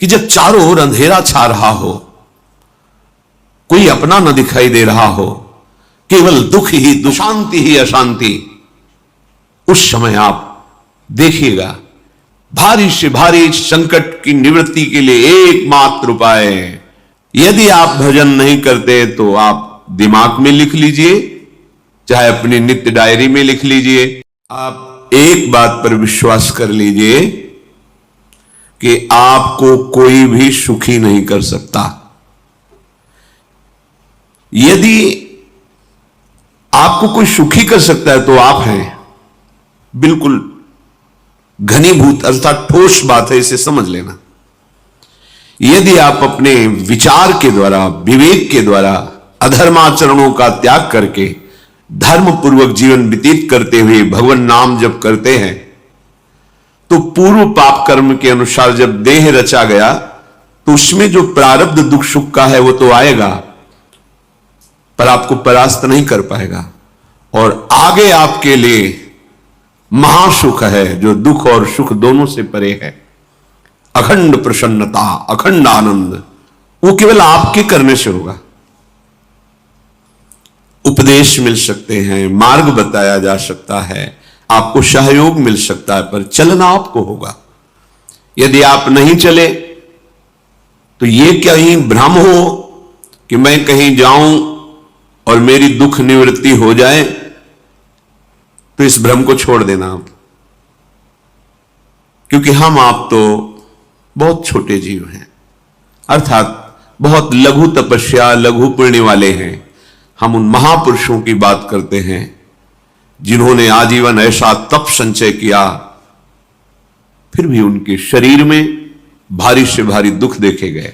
कि जब चारों ओर अंधेरा छा रहा हो, कोई अपना न दिखाई दे रहा हो, केवल दुख ही, दुशांति ही अशांति, उस समय आप देखिएगा भारी से भारी संकट की निवृत्ति के लिए एकमात्र उपाय है। यदि आप भजन नहीं करते तो आप दिमाग में लिख लीजिए, चाहे अपनी नित्य डायरी में लिख लीजिए। आप एक बात पर विश्वास कर लीजिए कि आपको कोई भी सुखी नहीं कर सकता। यदि आपको कोई सुखी कर सकता है तो आप हैं। बिल्कुल घनीभूत अर्थात ठोस बात है, इसे समझ लेना। यदि आप अपने विचार के द्वारा, विवेक के द्वारा अधर्माचरणों का त्याग करके धर्म पूर्वक जीवन व्यतीत करते हुए भगवान नाम जप करते हैं, तो पूर्व पाप कर्म के अनुसार जब देह रचा गया तो उसमें जो प्रारब्ध दुख सुख का है वो तो आएगा, पर आपको परास्त नहीं कर पाएगा। और आगे आपके लिए महासुख है जो दुख और सुख दोनों से परे है। अखंड प्रसन्नता, अखंड आनंद, वो केवल आपके करने से होगा। उपदेश मिल सकते हैं, मार्ग बताया जा सकता है, आपको सहयोग मिल सकता है, पर चलना आपको होगा। यदि आप नहीं चले तो ये कहीं भ्रम हो कि मैं कहीं जाऊं और मेरी दुख निवृत्ति हो जाए, तो इस भ्रम को छोड़ देना आप। क्योंकि हम आप तो बहुत छोटे जीव हैं, अर्थात बहुत लघु तपस्या, लघु पुण्य वाले हैं। हम उन महापुरुषों की बात करते हैं जिन्होंने आजीवन ऐसा तप संचय किया, फिर भी उनके शरीर में भारी से भारी दुख देखे गए।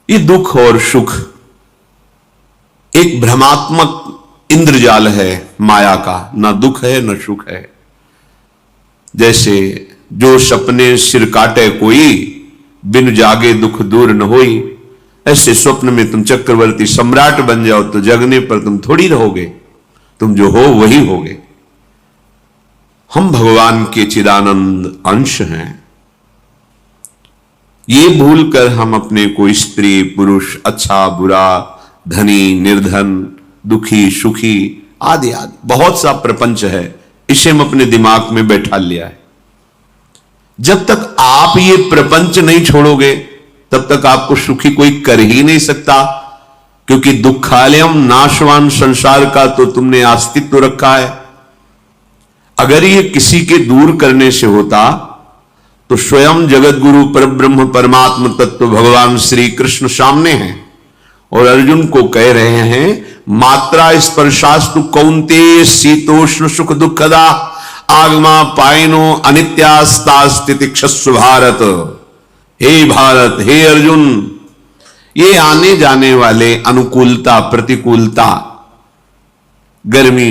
ये दुख और सुख एक भ्रमात्मक इंद्रजाल है माया का, ना दुख है न सुख है। जैसे जो सपने सिर काटे कोई, बिन जागे दुख दूर न होई, ऐसे स्वप्न में तुम चक्रवर्ती सम्राट बन जाओ तो जगने पर तुम थोड़ी रहोगे, तुम जो हो वही होगे। हम भगवान के चिदानंद अंश हैं। ये भूलकर हम अपने को स्त्री पुरुष, अच्छा बुरा, धनी निर्धन, दुखी सुखी आदि आदि बहुत सा प्रपंच है, इसे हम अपने दिमाग में बैठा लिया है। जब तक आप ये प्रपंच नहीं छोड़ोगे तब तक आपको सुखी कोई कर ही नहीं सकता, क्योंकि दुखालयम नाशवान संसार का तो तुमने अस्तित्व रखा है। अगर ये किसी के दूर करने से होता तो स्वयं जगत गुरु परब्रह्म परमात्म तत्व भगवान श्री कृष्ण सामने हैं और अर्जुन को कह रहे हैं, मात्रा स्पर्शास्तु कौन्तेय शीतोष्ण सुख दुखदा आगमा पायनो अनित्यास्तास्तितिक्षस्व भारत। हे भारत, हे अर्जुन, ये आने जाने वाले अनुकूलता प्रतिकूलता, गर्मी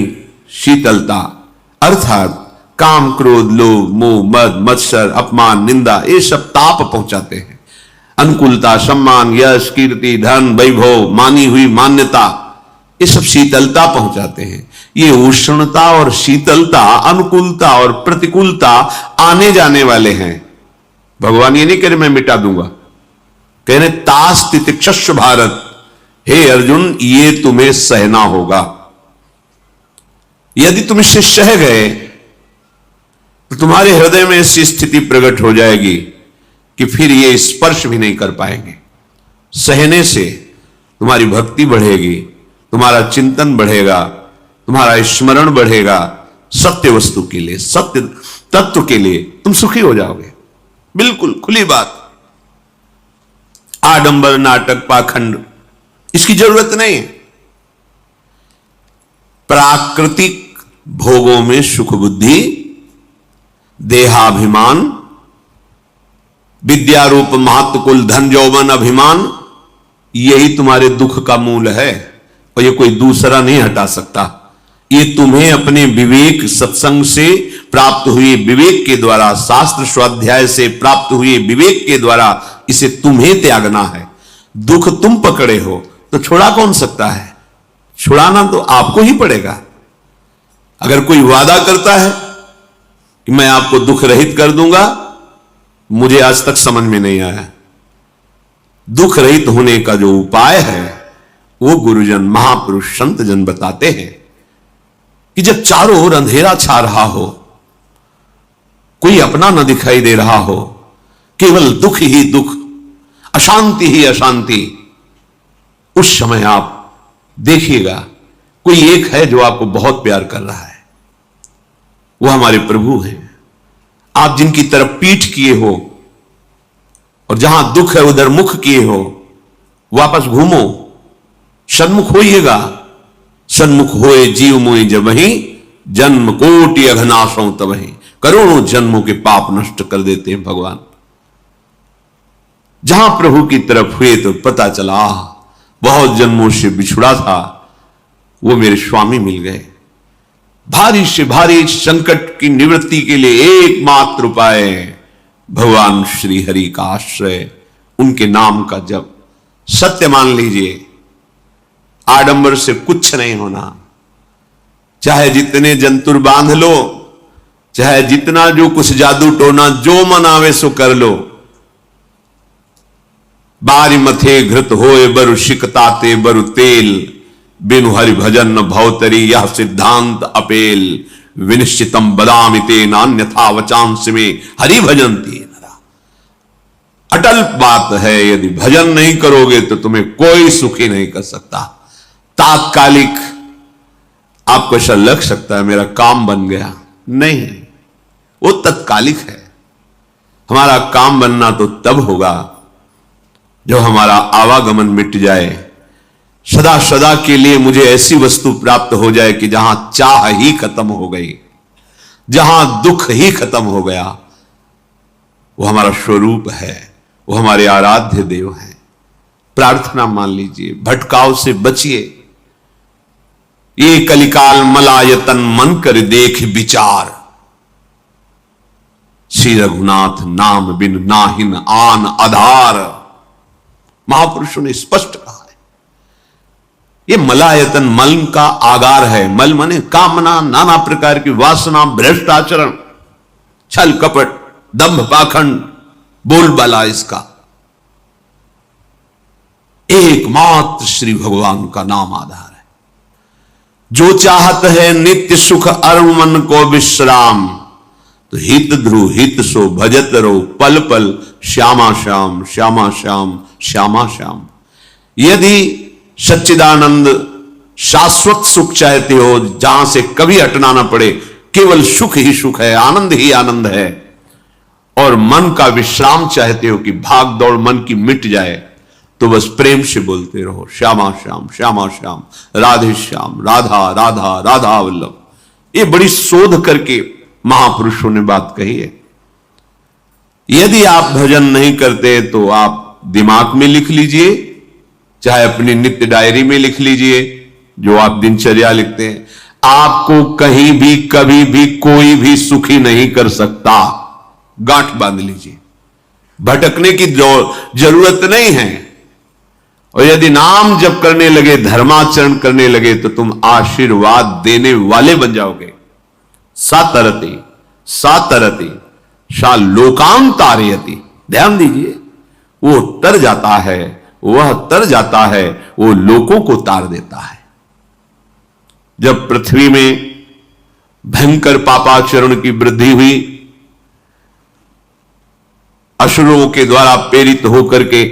शीतलता, अर्थात काम क्रोध लोभ मोह मद मत्सर अपमान निंदा, ये सब ताप पहुंचाते हैं। अनुकूलता सम्मान यश कीर्ति धन वैभव मानी हुई मान्यता, ये सब शीतलता पहुंचाते हैं। ये उष्णता और शीतलता, अनुकूलता और प्रतिकूलता आने जाने वाले हैं। भगवान ये नहीं कह रहे मैं मिटा दूंगा, कह रहे तास तितिक्षस्व भारत, हे अर्जुन ये तुम्हें सहना होगा। यदि तुम इससे सह गए तो तुम्हारे हृदय में ऐसी स्थिति प्रकट हो जाएगी कि फिर ये स्पर्श भी नहीं कर पाएंगे। सहने से तुम्हारी भक्ति बढ़ेगी, तुम्हारा चिंतन बढ़ेगा, तुम्हारा स्मरण बढ़ेगा, सत्य वस्तु के लिए, सत्य तत्व के लिए तुम सुखी हो जाओगे। बिल्कुल खुली बात। आडंबर नाटक पाखंड इसकी जरूरत नहीं है। प्राकृतिक भोगों में सुख बुद्धि, देहाभिमान, विद्यारूप महत्वकुल धन यौवन अभिमान, यही तुम्हारे दुख का मूल है और ये कोई दूसरा नहीं हटा सकता। ये तुम्हें अपने विवेक सत्संग से प्राप्त हुए विवेक के द्वारा, शास्त्र स्वाध्याय से प्राप्त हुए विवेक के द्वारा इसे तुम्हें त्यागना है। दुख तुम पकड़े हो तो छुड़ा कौन सकता है? छुड़ाना तो आपको ही पड़ेगा। अगर कोई वादा करता है कि मैं आपको दुख रहित कर दूंगा, मुझे आज तक समझ में नहीं आया। दुख रहित होने का जो उपाय है वो गुरुजन, महापुरुष, संत जन बताते हैं कि जब चारों ओर अंधेरा छा रहा हो, कोई अपना न दिखाई दे रहा हो, केवल दुख ही दुख, अशांति ही अशांति, उस समय आप देखिएगा कोई एक है जो आपको बहुत प्यार कर रहा है। वो हमारे प्रभु हैं। आप जिनकी तरफ पीठ किए हो और जहां दुख है उधर मुख किए हो, वापस घूमो, सन्मुख होइएगा। सन्मुख होए जीव मोहि जबहि, जन्म कोटि अघनाशों तबहि। करोड़ों जन्मों के पाप नष्ट कर देते हैं भगवान। जहां प्रभु की तरफ हुए तो पता चला बहुत जन्मों से बिछुड़ा था, वो मेरे स्वामी मिल गए। भारी से भारी संकट की निवृत्ति के लिए एकमात्र उपाय भगवान श्री हरि का आश्रय, उनके नाम का जप। सत्य मान लीजिए, आडंबर से कुछ नहीं होना। चाहे जितने जंतुर बांध लो, चाहे जितना जो कुछ जादू टोना जो मन आवे सो कर लो, बारी मथे घृत होए बरु शिकताते बरु तेल, बिनु हरि भजन न भवतरी यह सिद्धांत अपेल। विनिश्चितम बदामिते नान्यथा वचांस में हरि भजंती नरा। अटल बात है, यदि भजन नहीं करोगे तो तुम्हें कोई सुखी नहीं कर सकता। तात्कालिक आपको ऐसा लग सकता है मेरा काम बन गया, नहीं, वो तत्कालिक है। हमारा काम बनना तो तब होगा जब हमारा आवागमन मिट जाए, सदा सदा के लिए मुझे ऐसी वस्तु प्राप्त हो जाए कि जहां चाह ही खत्म हो गई, जहां दुख ही खत्म हो गया। वो हमारा स्वरूप है, वो हमारे आराध्य देव हैं। प्रार्थना मान लीजिए, भटकाव से बचिए। ये कलिकाल मलायतन मन कर देख विचार, श्री रघुनाथ नाम बिन नाहिन आन आधार। महापुरुषों ने स्पष्ट कहा है, ये मलायतन मल का आगार है। मल माने कामना, नाना प्रकार की वासना, भ्रष्ट आचरण, छल कपट, दंभ पाखंड, बोलबाला, इसका एकमात्र श्री भगवान का नाम आधार है। जो चाहत है नित्य सुख अरुण मन को विश्राम, तो हित ध्रुव हित सो भजत रहो पल पल श्यामा श्याम श्यामा श्याम श्यामा श्याम। यदि सच्चिदानंद शाश्वत सुख चाहते हो, जहां से कभी हटना ना पड़े, केवल सुख ही सुख है, आनंद ही आनंद है, और मन का विश्राम चाहते हो कि भाग दौड़ मन की मिट जाए, तो बस प्रेम से बोलते रहो श्यामा श्याम श्यामा श्याम, राधे श्याम, राधा राधा राधा वल्लभ। ये बड़ी शोध करके महापुरुषों ने बात कही है। यदि आप भजन नहीं करते तो आप दिमाग में लिख लीजिए, चाहे अपनी नित्य डायरी में लिख लीजिए, जो आप दिनचर्या लिखते हैं। आपको कहीं भी कभी भी कोई भी सुखी नहीं कर सकता। गांठ बांध लीजिए, भटकने की जरूरत नहीं है। और यदि नाम जप करने लगे, धर्माचरण करने लगे, तो तुम आशीर्वाद देने वाले बन जाओगे। सातरति सातरति सा लोकां तारयति। ध्यान दीजिए, वो तर जाता है, वह तर जाता है, वो लोकों को तार देता है। जब पृथ्वी में भयंकर पापाचरण की वृद्धि हुई, असुरों के द्वारा प्रेरित होकर के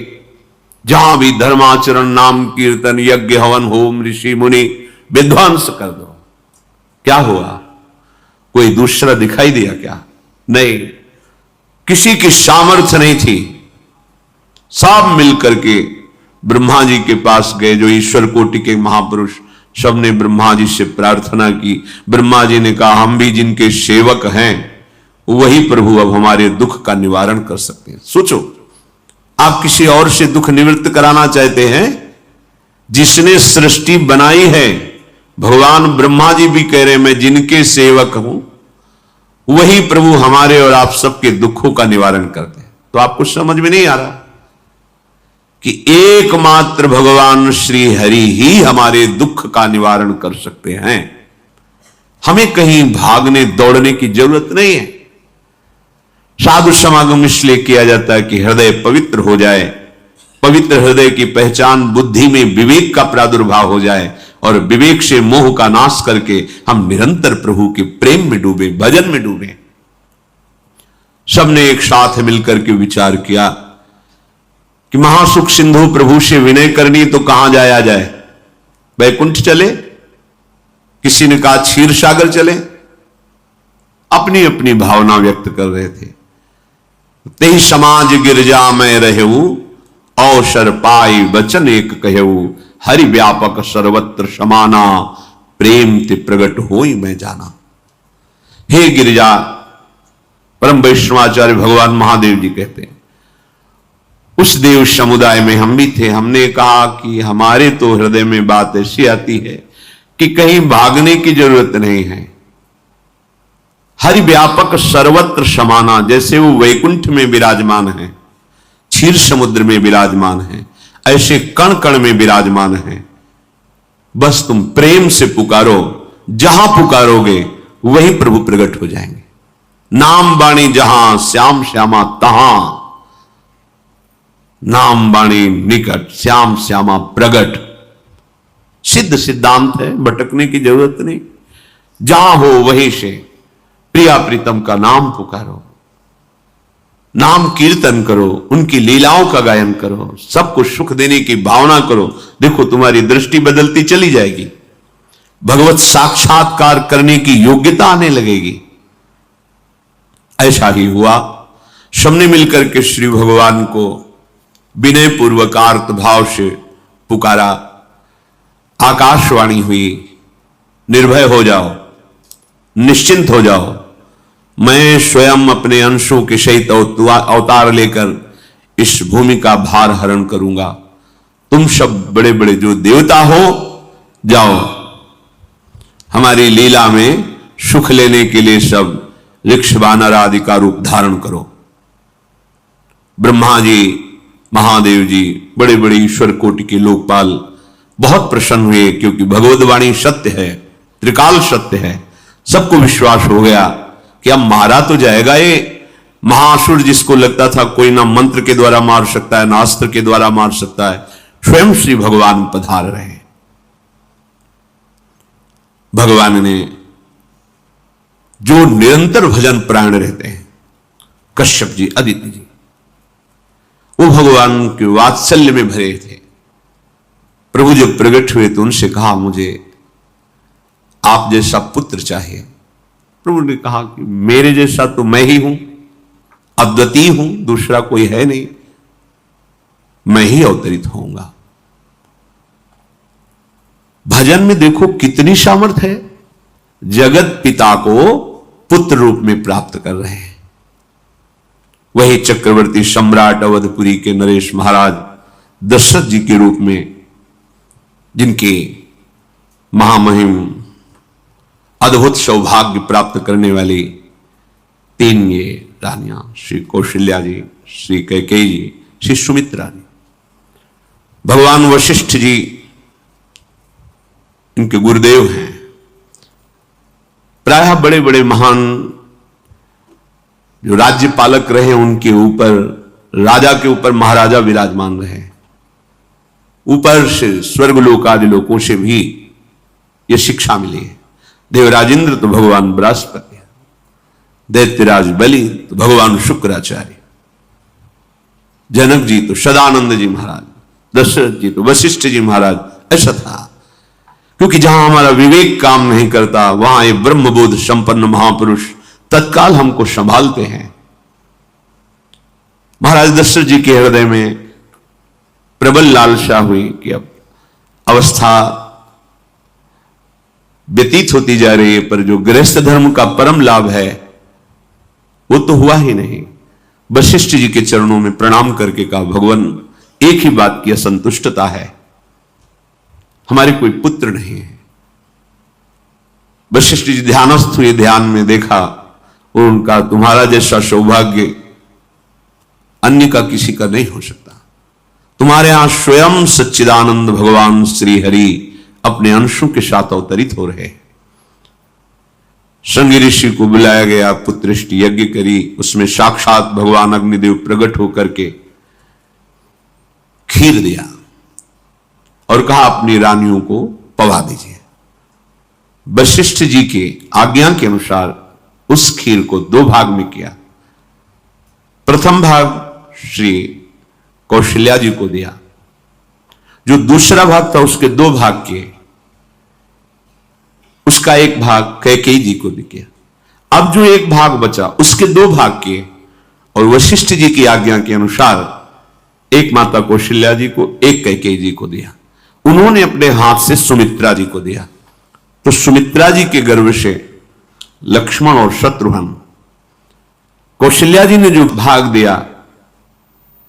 जहां भी धर्माचरण, नाम कीर्तन, यज्ञ, हवन, होम, ऋषि मुनि विध्वंस कर दो, क्या हुआ? कोई दूसरा दिखाई दिया क्या? नहीं, किसी की सामर्थ्य नहीं थी। सब मिलकर के ब्रह्मा जी के पास गए, जो ईश्वर कोटि के महापुरुष, सबने ब्रह्मा जी से प्रार्थना की। ब्रह्मा जी ने कहा, हम भी जिनके सेवक हैं, वही प्रभु अब हमारे दुख का निवारण कर सकते हैं। सोचो, आप किसी और से दुख निवृत्त कराना चाहते हैं? जिसने सृष्टि बनाई है, भगवान ब्रह्मा जी भी कह रहे हैं मैं जिनके सेवक हूं, वही प्रभु हमारे और आप सबके दुखों का निवारण करते हैं। तो आपको समझ में नहीं आ रहा कि एकमात्र भगवान श्री हरि ही हमारे दुख का निवारण कर सकते हैं। हमें कहीं भागने दौड़ने की जरूरत नहीं है। साधु समागम इसलिए किया जाता है कि हृदय पवित्र हो जाए, पवित्र हृदय की पहचान बुद्धि में विवेक का प्रादुर्भाव हो जाए और विवेक से मोह का नाश करके हम निरंतर प्रभु के प्रेम में डूबे, भजन में डूबे। सबने एक साथ मिलकर के विचार किया कि महासुख सिंधु प्रभु से विनय करनी तो कहां जाया जाए, वैकुंठ चले, किसी ने कहा क्षीर सागर चले, अपनी अपनी भावना व्यक्त कर रहे थे। तेहि समाज गिरजा में रहेऊ, अवसर पाई वचन एक कहेऊ, हरि व्यापक सर्वत्र समाना, प्रेम ते प्रगट होई मैं जाना। हे गिरिजा, परम वैष्णवाचार्य भगवान महादेव जी कहते हैं, उस देव समुदाय में हम भी थे। हमने कहा कि हमारे तो हृदय में बात ऐसी आती है कि कहीं भागने की जरूरत नहीं है। हरि व्यापक सर्वत्र समाना, जैसे वो वैकुंठ में विराजमान है, क्षीर समुद्र में विराजमान है, ऐसे कण कण में विराजमान है। बस तुम प्रेम से पुकारो, जहां पुकारोगे वहीं प्रभु प्रकट हो जाएंगे। नाम बाणी जहां श्याम श्यामा तहां, नाम बाणी निकट श्याम श्यामा प्रगट। सिद्ध सिद्धांत है, भटकने की जरूरत नहीं। जहां हो वहीं से प्रिया प्रीतम का नाम पुकारो, नाम कीर्तन करो, उनकी लीलाओं का गायन करो, सबको सुख देने की भावना करो। देखो तुम्हारी दृष्टि बदलती चली जाएगी, भगवत साक्षात्कार करने की योग्यता आने लगेगी। ऐसा ही हुआ। सबने मिलकर के श्री भगवान को विनय पूर्वक आर्त भाव से पुकारा। आकाशवाणी हुई, निर्भय हो जाओ, निश्चिंत हो जाओ, मैं स्वयं अपने अंशों के सहित अवतार लेकर इस भूमि का भार हरण करूंगा। तुम सब बड़े बड़े जो देवता हो, जाओ हमारी लीला में सुख लेने के लिए सब ऋक्ष वानर आदि का रूप धारण करो। ब्रह्मा जी, महादेव जी, बड़े बड़े ईश्वर कोटि के लोकपाल बहुत प्रसन्न हुए, क्योंकि भगवत वाणी सत्य है, त्रिकाल सत्य है। सबको विश्वास हो गया कि अब मारा तो जाएगा ये महासुर, जिसको लगता था कोई ना मंत्र के द्वारा मार सकता है, ना अस्त्र के द्वारा मार सकता है। स्वयं श्री भगवान पधार रहे। भगवान ने जो निरंतर भजन प्राण रहते हैं, कश्यप जी, अदिति जी, वो भगवान के वात्सल्य में भरे थे। प्रभु जब प्रकट हुए तो उनसे कहा, मुझे आप जैसा पुत्र चाहिए। प्रभु ने कहा कि मेरे जैसा तो मैं ही हूं, अद्वितीय हूं, दूसरा कोई है नहीं, मैं ही अवतरित होऊंगा। भजन में देखो कितनी सामर्थ्य है। जगत पिता को पुत्र रूप में प्राप्त कर रहे हैं। वही चक्रवर्ती सम्राट अवधपुरी के नरेश महाराज दशरथ जी के रूप में, जिनके महामहिम अद्भुत सौभाग्य प्राप्त करने वाली तीन ये रानियां, श्री कौशल्या जी, श्री कैकेयी जी, श्री सुमित्रा जी। भगवान वशिष्ठ जी इनके गुरुदेव हैं। प्रायः बड़े बड़े महान जो राज्य पालक रहे, उनके ऊपर, राजा के ऊपर महाराजा विराजमान रहे। ऊपर से स्वर्गलोक आदि लोकों से भी यह शिक्षा मिली है। देवराजेंद्र तो भगवान बृहस्पति, दैत्यराज बलि तो भगवान शुक्राचार्य, जनक जी तो सदानंद जी महाराज, दशरथ जी तो वशिष्ठ जी महाराज। ऐसा था, क्योंकि जहां हमारा विवेक काम नहीं करता, वहां ये ब्रह्मबोध संपन्न महापुरुष तत्काल हमको संभालते हैं। महाराज दशरथ जी के हृदय में प्रबल लालसा हुई कि अब अवस्था व्यतीत होती जा रही है, पर जो गृहस्थ धर्म का परम लाभ है वो तो हुआ ही नहीं। वशिष्ठ जी के चरणों में प्रणाम करके कहा, भगवान एक ही बात की असंतुष्टता है, हमारे कोई पुत्र नहीं है। वशिष्ठ जी ध्यानस्थ हुए, ध्यान में देखा और उनका, तुम्हारा जैसा सौभाग्य अन्य का किसी का नहीं हो सकता। तुम्हारे यहां स्वयं सच्चिदानंद भगवान श्री हरि अपने अंशों के साथ अवतरित हो रहे। संगी ऋषि को बुलाया गया, पुत्रष्टि यज्ञ करी, उसमें साक्षात भगवान अग्निदेव प्रकट होकर के खीर दिया और कहा अपनी रानियों को पवा दीजिए। वशिष्ठ जी के आज्ञा के अनुसार उस खीर को 2 भाग में किया। प्रथम भाग श्री कौशल्या जी को दिया, जो दूसरा भाग था उसके 2 भाग किए, उसका 1 भाग कैकेयी जी को भी किया। अब जो 1 भाग बचा उसके 2 भाग किए और वशिष्ठ जी की आज्ञा के अनुसार एक माता कौशल्या जी को, एक कैकेयी जी को दिया। उन्होंने अपने हाथ से सुमित्रा जी को दिया। तो सुमित्रा जी के गर्भ से लक्ष्मण और शत्रुघ्न, कौशल्या जी ने जो भाग दिया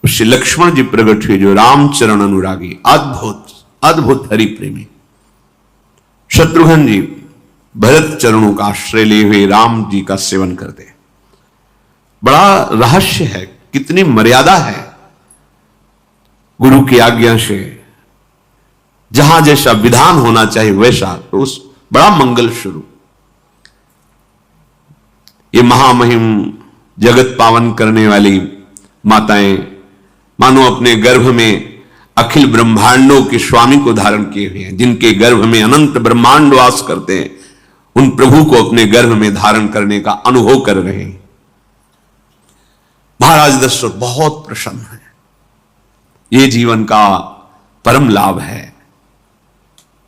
उससे लक्ष्मण जी प्रकट हुए, जो रामचरण अनुरागी, अद्भुत अद्भुत हरि प्रेमी। शत्रुघ्न जी भरत चरणों का आश्रय लिए हुए राम जी का सेवन करते। बड़ा रहस्य है, कितनी मर्यादा है गुरु की आज्ञा से। जहां जैसा विधान होना चाहिए वैसा, तो उस बड़ा मंगल शुरू। ये महामहिम जगत पावन करने वाली माताएं मानो अपने गर्भ में अखिल ब्रह्मांडों के स्वामी को धारण किए हुए हैं, जिनके गर्भ में अनंत ब्रह्मांड वास करते हैं, उन प्रभु को अपने गर्भ में धारण करने का अनुभव कर रहे हैं। महाराज दशरथ बहुत प्रसन्न है। ये जीवन का परम लाभ है।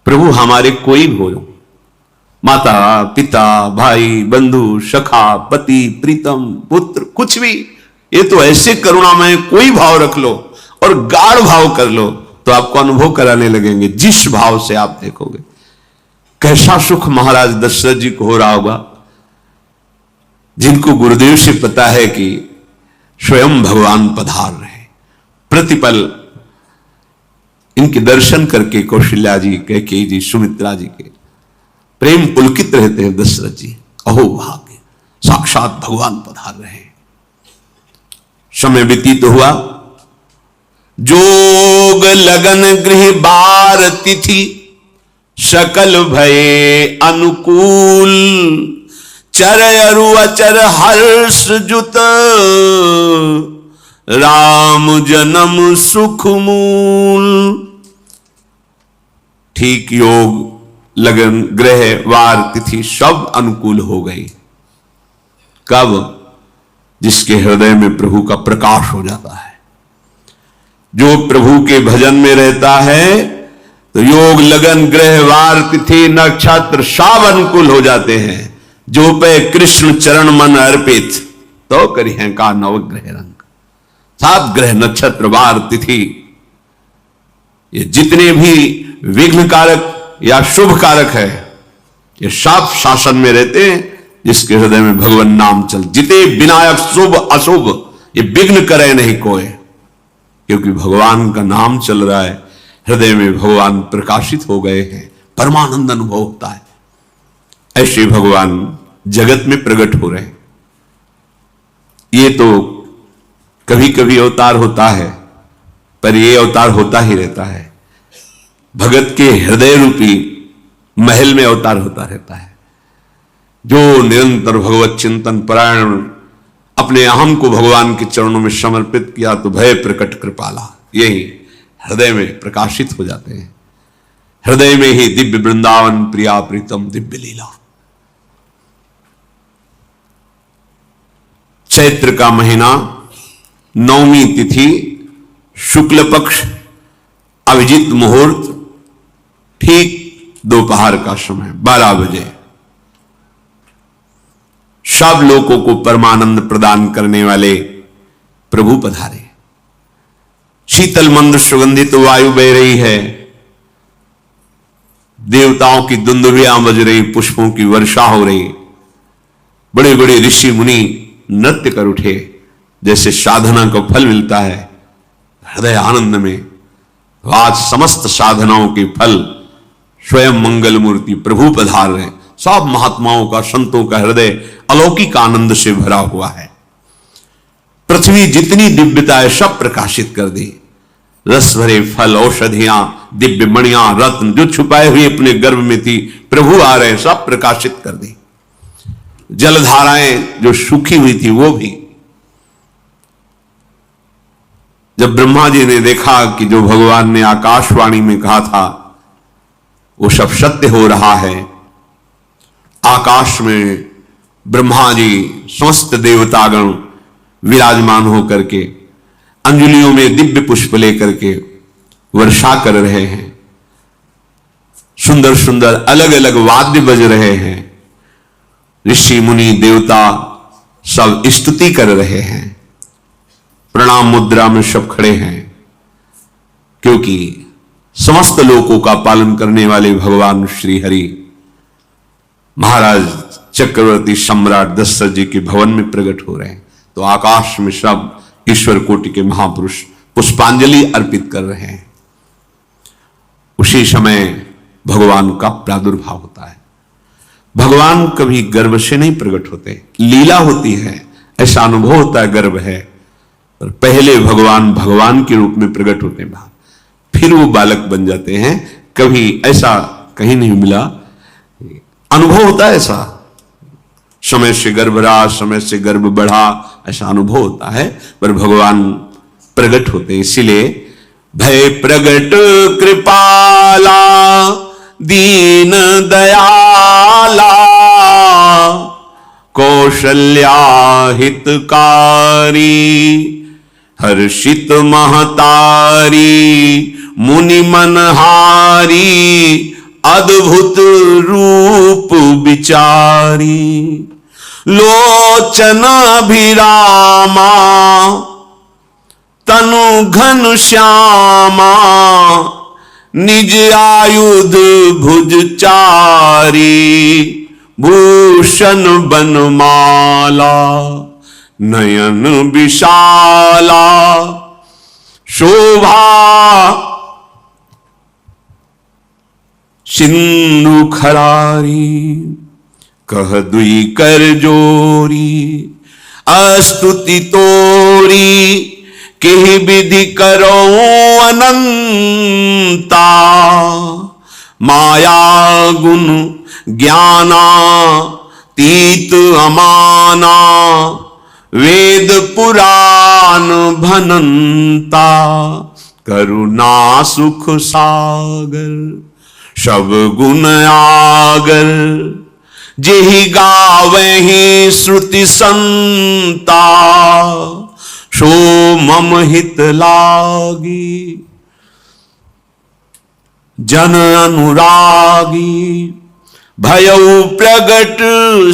प्रभु हमारे कोई भी हो, माता पिता भाई बंधु सखा पति प्रीतम पुत्र, कुछ भी, ये तो ऐसे करुणामय कोई भाव रख लो और गाढ़ भाव कर लो तो आपको अनुभव कराने लगेंगे। जिस भाव से आप देखोगे कैसा सुख महाराज दशरथ जी को हो रहा होगा, जिनको गुरुदेव से पता है कि स्वयं भगवान पधार रहे। प्रतिपल इनके दर्शन करके कौशल्या जी, कैकेयी जी, सुमित्रा जी के प्रेम पुलकित रहते हैं। दशरथ जी, अहो भाग्य, साक्षात भगवान पधार रहे। समय व्यतीत हुआ, जोग लगन गृह बार तिथि, सकल भये अनुकूल, चर अरु अचर हर्ष जुत, राम जन्म सुख मूल। ठीक योग लगन ग्रह वार तिथि सब अनुकूल हो गई। कब? जिसके हृदय में प्रभु का प्रकाश हो जाता है। जो प्रभु के भजन में रहता है तो योग लगन ग्रह वार तिथि नक्षत्र सब अनुकूल हो जाते हैं। जो पे कृष्ण चरण मन अर्पित, तो करी है का नवग्रह रंग। 7 ग्रह नक्षत्र वार तिथि, ये जितने भी विघ्न कारक या शुभ कारक है, ये सब शासन में रहते हैं। जिसके हृदय में भगवान नाम चल, जिते विनायक शुभ अशुभ, ये विघ्न करे नहीं कोई, क्योंकि भगवान का नाम चल रहा है। हृदय में भगवान प्रकाशित हो गए हैं, परमानंद अनुभव होता है। ऐसे भगवान जगत में प्रकट हो रहे हैं। ये तो कभी कभी अवतार होता है, पर ये अवतार होता ही रहता है। भगत के हृदय रूपी महल में अवतार होता रहता है। जो निरंतर भगवत चिंतन परायण, अपने अहम को भगवान के चरणों में समर्पित किया तो भय प्रकट कृपाला, यही हृदय में प्रकाशित हो जाते हैं। हृदय में ही दिव्य वृंदावन प्रिया प्रीतम दिव्य लीला। चैत्र का महीना, नवमी तिथि, शुक्ल पक्ष, अभिजीत मुहूर्त, ठीक दोपहर का समय 12 बजे, सब लोगों को परमानंद प्रदान करने वाले प्रभु पधारे। शीतल मंद सुगंधित वायु बह रही है, देवताओं की दुंदुभियां बज रही, पुष्पों की वर्षा हो रही। बड़े बड़े ऋषि मुनि नृत्य कर उठे, जैसे साधना को फल मिलता है। हृदय आनंद में आज समस्त साधनाओं के फल स्वयं मंगल मूर्ति प्रभु पधार रहे। सब महात्माओं का, संतों का हृदय अलौकिक आनंद से भरा हुआ है। पृथ्वी जितनी दिव्यता है सब प्रकाशित कर दी। रस भरे फल, औषधियां, दिव्य मणियां, रत्न जो छुपाए हुए अपने गर्भ में थी, प्रभु आ रहे, सब प्रकाशित कर दी। जलधाराएं जो सूखी हुई थी वो भी। जब ब्रह्मा जी ने देखा कि जो भगवान ने आकाशवाणी में कहा था वो सब सत्य हो रहा है, आकाश में ब्रह्मा जी समस्त देवतागण विराजमान होकर के अंजलियों में दिव्य पुष्प लेकर के वर्षा कर रहे हैं, सुंदर सुंदर अलग अलग वाद्य बज रहे हैं, ऋषि मुनि देवता सब स्तुति कर रहे हैं, प्रणाम मुद्रा में सब खड़े हैं, क्योंकि समस्त लोकों का पालन करने वाले भगवान श्री हरि महाराज चक्रवर्ती सम्राट दशरथ जी के भवन में प्रकट हो रहे हैं। तो आकाश में सब ईश्वर कोटि के महापुरुष पुष्पांजलि अर्पित कर रहे हैं। उसी समय भगवान का प्रादुर्भाव होता है। भगवान कभी गर्भ से नहीं प्रकट होते, लीला होती है, ऐसा अनुभव होता है गर्भ है, और पहले भगवान भगवान के रूप में प्रकट होते हैं, फिर वो बालक बन जाते हैं। कभी ऐसा कहीं नहीं मिला, अनुभव होता है ऐसा, समय से गर्भ रहा, समय से गर्भ बढ़ा, ऐसा अनुभव होता है, पर भगवान प्रकट होते हैं। इसीलिए भय प्रगट कृपाला दीन दयाला कौशल्या हितकारी हर्षित महतारी मुनि मनहारी अद्भुत रूप विचारी लोचन अभिरामा तनु घन श्यामा निज आयुध भुज चारी भूषण बनमाला नयन विशाला शोभा सिंधु खरारी कह दुई कर जोरी अस्तुति तोरी केहि विधि करो अनंता माया गुण ज्ञाना तीत अमाना वेद पुराण भनंता करुणा सुख सागर सब गुण आगर जेहि गावहि श्रुति संता सो मम हित लागी जन अनुरागी भयउ प्रगट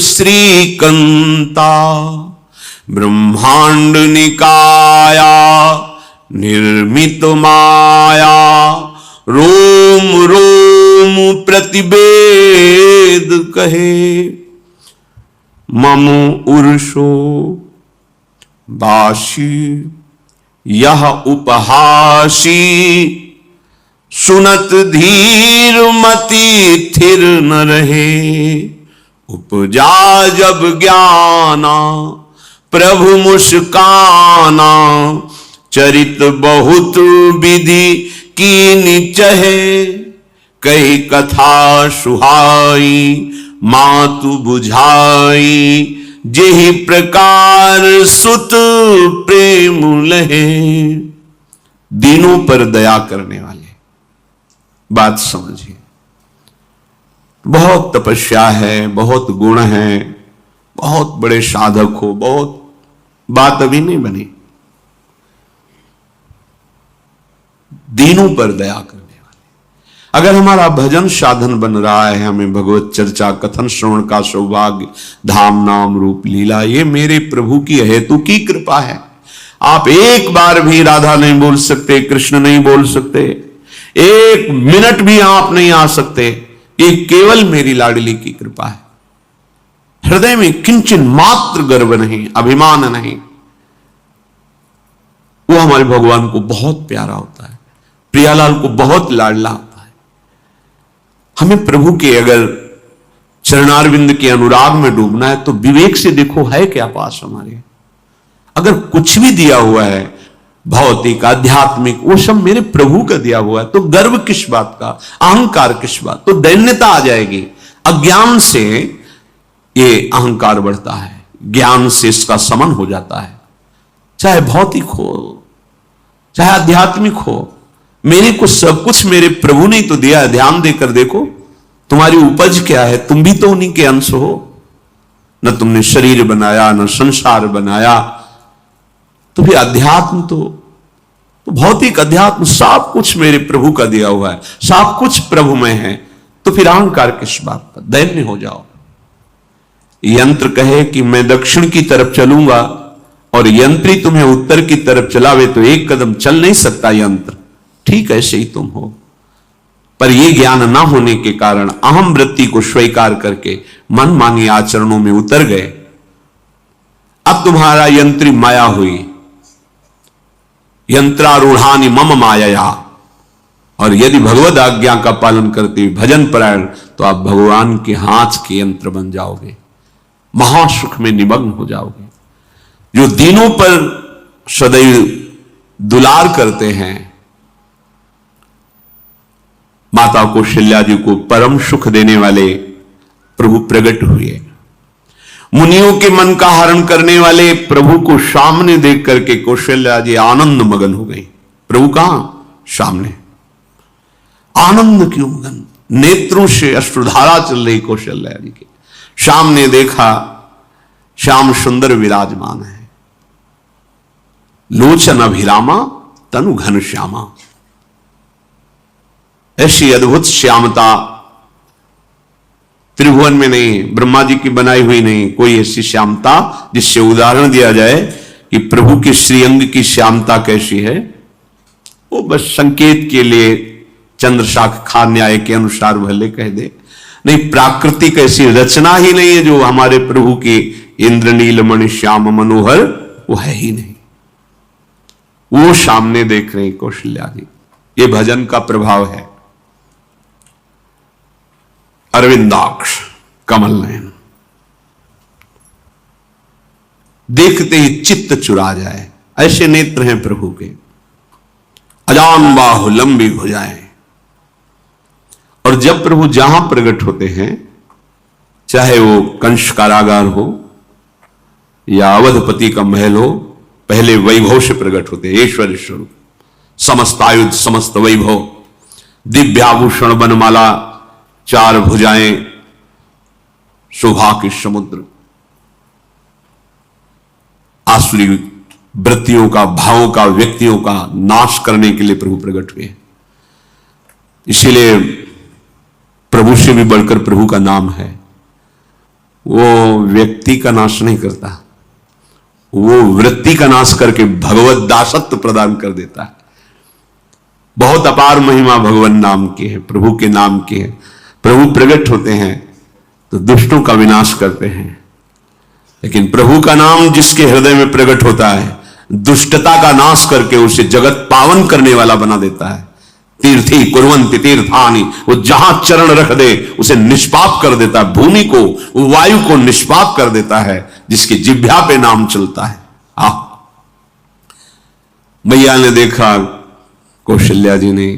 श्रीकंता ब्रह्मांड निकाया निर्मित माया रोम रोम प्रतिवेद कहे मम उर्षो बाशी यह उपहासी सुनत धीर मति थिर न रहे उपजा जब ज्ञाना प्रभु मुस्काना चरित बहुत विधि कीनी चहे कही कथा सुहाई मातु बुझाई जेहि प्रकार सुत प्रेम लहे दीनों पर दया करने वाले। बात समझिए, बहुत तपस्या है, बहुत गुण है, बहुत बड़े साधक हो, बहुत बात अभी नहीं बनी, दीनों पर दया करने वाले। अगर हमारा भजन साधन बन रहा है, हमें भगवत चर्चा कथन श्रवण का सौभाग्य, धाम नाम रूप लीला, ये मेरे प्रभु की हेतु की कृपा है। आप एक बार भी राधा नहीं बोल सकते, कृष्ण नहीं बोल सकते, एक मिनट भी आप नहीं आ सकते, ये केवल मेरी लाडली की कृपा है। हृदय में किंचन मात्र गर्व नहीं, अभिमान नहीं, वो हमारे भगवान को बहुत प्यारा होता है, प्रियालाल को बहुत लाडला होता है। हमें प्रभु के अगर चरणारविंद के अनुराग में डूबना है तो विवेक से देखो है क्या पास हमारे। अगर कुछ भी दिया हुआ है भौतिक आध्यात्मिक, वो सब मेरे प्रभु का दिया हुआ है, तो गर्व किस बात का, अहंकार किस बात, तो दैन्यता आ जाएगी। अज्ञान से ये अहंकार बढ़ता है, ज्ञान से इसका समन हो जाता है। चाहे भौतिक हो चाहे आध्यात्मिक हो, मेरे को सब कुछ मेरे प्रभु ने तो दिया है। ध्यान देकर देखो तुम्हारी उपज क्या है, तुम भी तो उन्हीं के अंश हो। न तुमने शरीर बनाया न संसार बनाया, तो फिर अध्यात्म तो भौतिक अध्यात्म सब कुछ मेरे प्रभु का दिया हुआ है, सब कुछ प्रभु में है। तो फिर अहंकार किस बात का, दैन्य हो जाओ। यंत्र कहे कि मैं दक्षिण की तरफ चलूंगा और यंत्री तुम्हें उत्तर की तरफ चलावे तो एक कदम चल नहीं सकता यंत्र। ठीक ऐसे ही तुम हो, पर यह ज्ञान ना होने के कारण अहम वृत्ति को स्वीकार करके मनमानी आचरणों में उतर गए। अब तुम्हारा यंत्री माया हुई, यंत्रारूढ़ानि मम माया। और यदि भगवद आज्ञा का पालन करते हुए भजन परायण, तो आप भगवान के हाथ के यंत्र बन जाओगे, महासुख में निमग्न हो जाओगे। जो दीनों पर सदैव दुलार करते हैं, माता कौशल्या जी को परम सुख देने वाले प्रभु प्रकट हुए। मुनियों के मन का हरण करने वाले प्रभु को सामने देख करके कौशल्या जी आनंद मगन हो गई। प्रभु कहां? सामने। आनंद क्यों मगन? नेत्रों से अश्रुधारा चल रही कौशल्या जी के सामने देखा, श्याम सुंदर विराजमान है। लोचन अभिरामा तनु घन श्यामा। ऐसी अद्भुत श्यामता त्रिभुवन में नहीं, ब्रह्मा जी की बनाई हुई नहीं कोई ऐसी श्यामता जिससे उदाहरण दिया जाए कि प्रभु के श्रीअंग की श्यामता कैसी है। वो बस संकेत के लिए चंद्रशाखा न्याय के अनुसार भले कह दे, नहीं प्राकृतिक ऐसी रचना ही नहीं है जो हमारे प्रभु की इंद्रनील मणि श्याम मनोहर, वो है ही नहीं। वो सामने देख रहे कौशल्या जी। ये भजन का प्रभाव है। अरविंदाक्ष कमल नयन, देखते ही चित्त चुरा जाए, ऐसे नेत्र हैं प्रभु के। अजान बाहु लंबी भुजाएं। और जब प्रभु जहां प्रकट होते हैं, चाहे वो कंस कारागार हो या अवधपति का महल हो, पहले वैभव से प्रकट होते हैं। ऐश्वर्य स्वरूप, समस्त आयुध समस्त वैभव, दिव्याभूषण बनमाला, चार भुजाएं, शोभा के समुद्र, आसुरी वृत्तियों का, भावों का, व्यक्तियों का नाश करने के लिए प्रभु प्रकट हुए। इसीलिए प्रभु से भी बढ़कर प्रभु का नाम है। वो व्यक्ति का नाश नहीं करता, वो वृत्ति का नाश करके भगवत दासत्व प्रदान कर देता है। बहुत अपार महिमा भगवान नाम की है, प्रभु के नाम की है। प्रभु प्रकट होते हैं तो दुष्टों का विनाश करते हैं, लेकिन प्रभु का नाम जिसके हृदय में प्रकट होता है, दुष्टता का नाश करके उसे जगत पावन करने वाला बना देता है। तीर्थी कुर्वन्ति तीर्थानि, वो जहां चरण रख दे उसे निष्पाप कर देता है। भूमि को, वायु को निष्पाप कर देता है जिसकी जिह्वा पे नाम चलता है। मैया ने देखा, कौशल्या जी ने,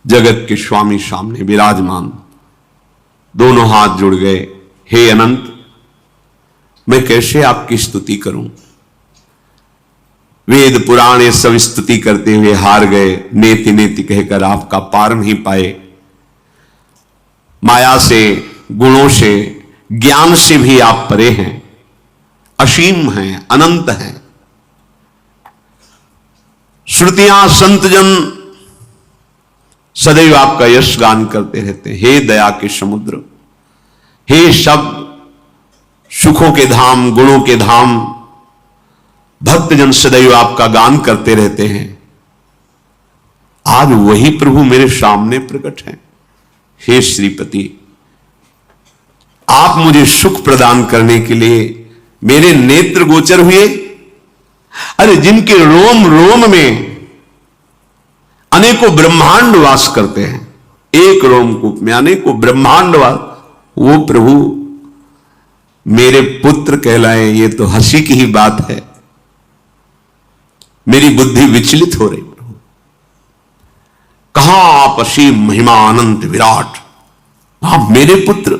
जगत के स्वामी सामने विराजमान, दोनों हाथ जुड़ गए। हे अनंत, मैं कैसे आपकी स्तुति करूं? वेद पुराण ये सब स्तुति करते हुए हार गए। नेति नेति कहकर आपका पार नहीं पाए। माया से, गुणों से, ज्ञान से भी आप परे हैं, असीम हैं, अनंत हैं। श्रुतियां संतजन सदैव आपका यश गान करते रहते हैं। हे दया के समुद्र, हे सब सुखों के धाम, गुणों के धाम, भक्तजन सदैव आपका गान करते रहते हैं। आज वही प्रभु मेरे सामने प्रकट हैं। हे श्रीपति, आप मुझे सुख प्रदान करने के लिए मेरे नेत्र गोचर हुए। अरे जिनके रोम रोम में अनेकों ब्रह्मांड वास करते हैं, एक रोमकूप में अनेकों ब्रह्मांड वास, वो प्रभु मेरे पुत्र कहलाए, ये तो हंसी की ही बात है। मेरी बुद्धि विचलित हो रही। प्रभु कहां आप असीम महिमा अनंत विराट, आप मेरे पुत्र।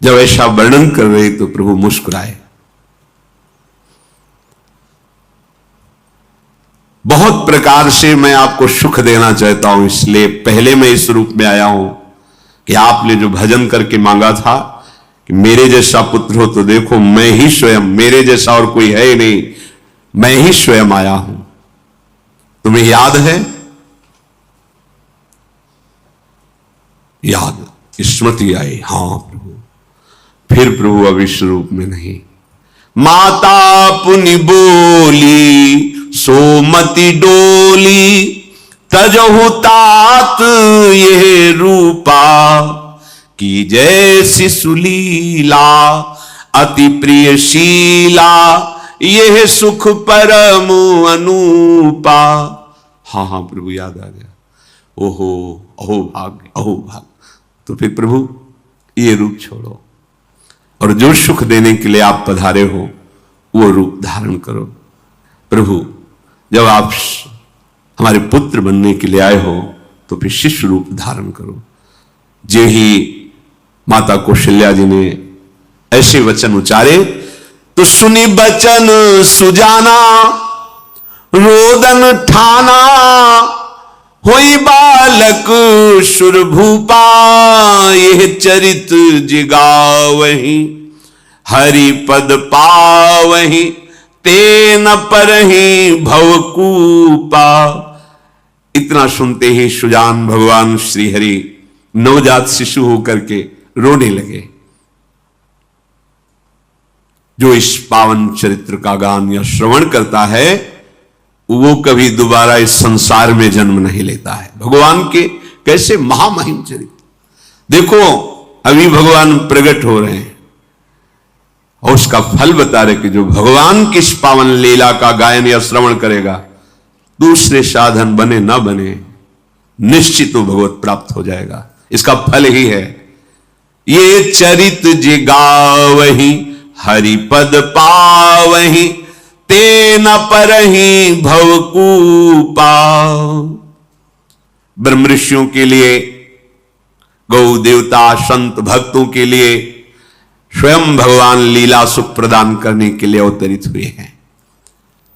जब ऐसा वर्णन कर रहे तो प्रभु मुस्कुराए। बहुत प्रकार से मैं आपको सुख देना चाहता हूं, इसलिए पहले मैं इस रूप में आया हूं कि आपने जो भजन करके मांगा था कि मेरे जैसा पुत्र हो, तो देखो मैं ही स्वयं, मेरे जैसा और कोई है ही नहीं, मैं ही स्वयं आया हूं। तुम्हें याद है? याद, स्मृति आई। हां प्रभु। फिर प्रभु अब इस रूप में नहीं। माता पुनि बोली सोमति डोली, तजहु तात ये रूपा, की जैसी सुलीला अति प्रियशीला, यह सुख परम अनूपा। हाँ हाँ प्रभु, याद आ गया। ओहो, अहो भाग्य, अहो भाग्य। तो फिर प्रभु ये रूप छोड़ो और जो सुख देने के लिए आप पधारे हो वो रूप धारण करो। प्रभु जब आप हमारे पुत्र बनने के लिए आए हो तो फिर शिष्य रूप धारण करो। जे ही माता कौशल्या जी ने ऐसे वचन उचारे तो सुनी बचन सुजाना, रोदन ठाना, होई बालक सुरभूपा, यह चरित जिगावहि, हरि पद पावहि, तेन परहि भवकूपा। इतना सुनते ही सुजान भगवान श्री हरि नवजात शिशु होकर के रोने लगे। जो इस पावन चरित्र का गान या श्रवण करता है वो कभी दोबारा इस संसार में जन्म नहीं लेता है। भगवान के कैसे महामहिम चरित्र देखो, अभी भगवान प्रकट हो रहे हैं और उसका फल बता रहे कि जो भगवान की इस पावन लीला का गायन या श्रवण करेगा, दूसरे साधन बने ना बने, निश्चित वो भगवत प्राप्त हो जाएगा। इसका फल ही है ये चरित जिगावहि, हरिपद पावहि, तेन परहि भवकूपा। ब्रह्म ऋषियों के लिए, गौ देवता संत भक्तों के लिए स्वयं भगवान लीला सुख प्रदान करने के लिए अवतरित हुए हैं।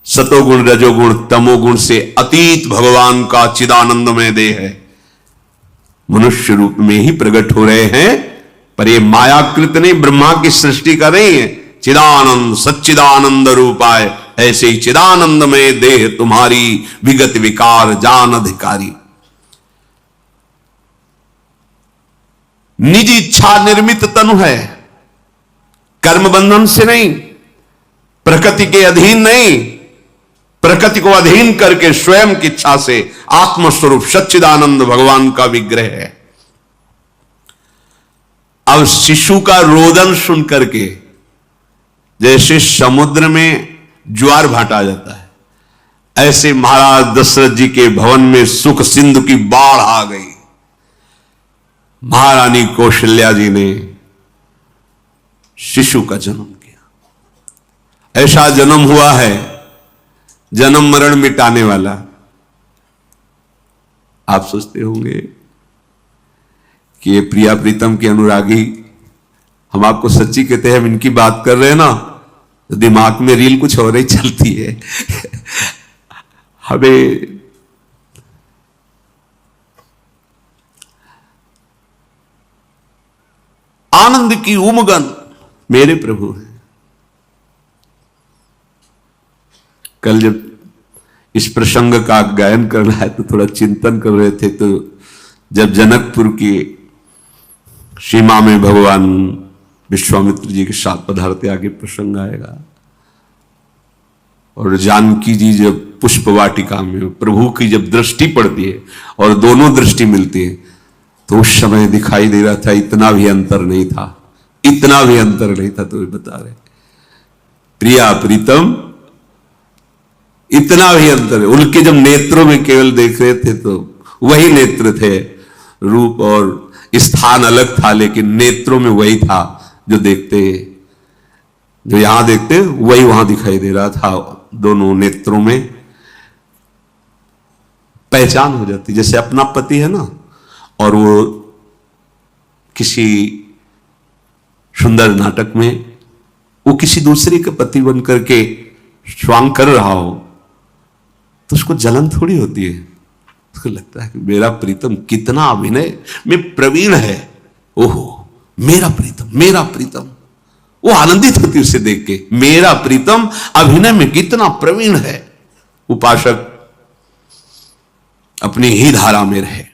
सतोगुण रजोगुण तमोगुण से अतीत भगवान का चिदानंदमय देह है, मनुष्य रूप में ही प्रकट हो रहे हैं। पर ये मायाकृत नहीं, ब्रह्मा की सृष्टि कर रही है। चिदानंद सच्चिदानंद रूपाय, ऐसे ही चिदानंदमय देह तुम्हारी, विगत विकार जान अधिकारी। निज इच्छा निर्मित तनु है, कर्म बंधन से नहीं, प्रकृति के अधीन नहीं, प्रकृति को अधीन करके स्वयं की इच्छा से आत्मस्वरूप सच्चिदानंद भगवान का विग्रह है। अब शिशु का रोदन सुन करके जैसे समुद्र में ज्वार भाटा जाता है, ऐसे महाराज दशरथ जी के भवन में सुख सिंधु की बाढ़ आ गई। महारानी कौशल्या जी ने शिशु का जन्म किया। ऐसा जन्म हुआ है जन्म मरण मिटाने वाला। आप सोचते होंगे कि ये प्रिया प्रीतम के अनुरागी, हम आपको सच्ची कहते हैं, हम इनकी बात कर रहे हैं ना तो दिमाग में रील कुछ और ही चलती है। हमें आनंद की उमगन मेरे प्रभु हैं। कल जब इस प्रसंग का गायन करना है तो थोड़ा चिंतन कर रहे थे, तो जब जनकपुर की सीमा में भगवान विश्वामित्र जी के साथ पधारते, आगे प्रसंग आएगा, और जानकी जी जब पुष्प वाटिका में प्रभु की जब दृष्टि पड़ती है और दोनों दृष्टि मिलती है, तो उस समय दिखाई दे रहा था इतना भी अंतर नहीं था, इतना भी अंतर नहीं था। तो वे बता रहे प्रिया प्रीतम, इतना भी अंतर है। उनके जब नेत्रों में केवल देख रहे थे तो वही नेत्र थे, रूप और स्थान अलग था, लेकिन नेत्रों में वही था जो देखते, जो यहां देखते वही वहां दिखाई दे रहा था। दोनों नेत्रों में पहचान हो जाती, जैसे अपना पति है ना, और वो किसी सुंदर नाटक में वो किसी दूसरे के पति बन करके स्वांग कर रहा हो तो उसको जलन थोड़ी होती है, उसको लगता है कि मेरा प्रीतम कितना अभिनय में प्रवीण है, ओहो मेरा प्रीतम मेरा प्रीतम। वो आनंदित होती उसे देख के, मेरा प्रीतम अभिनय में कितना प्रवीण है। उपासक अपनी ही धारा में रहे।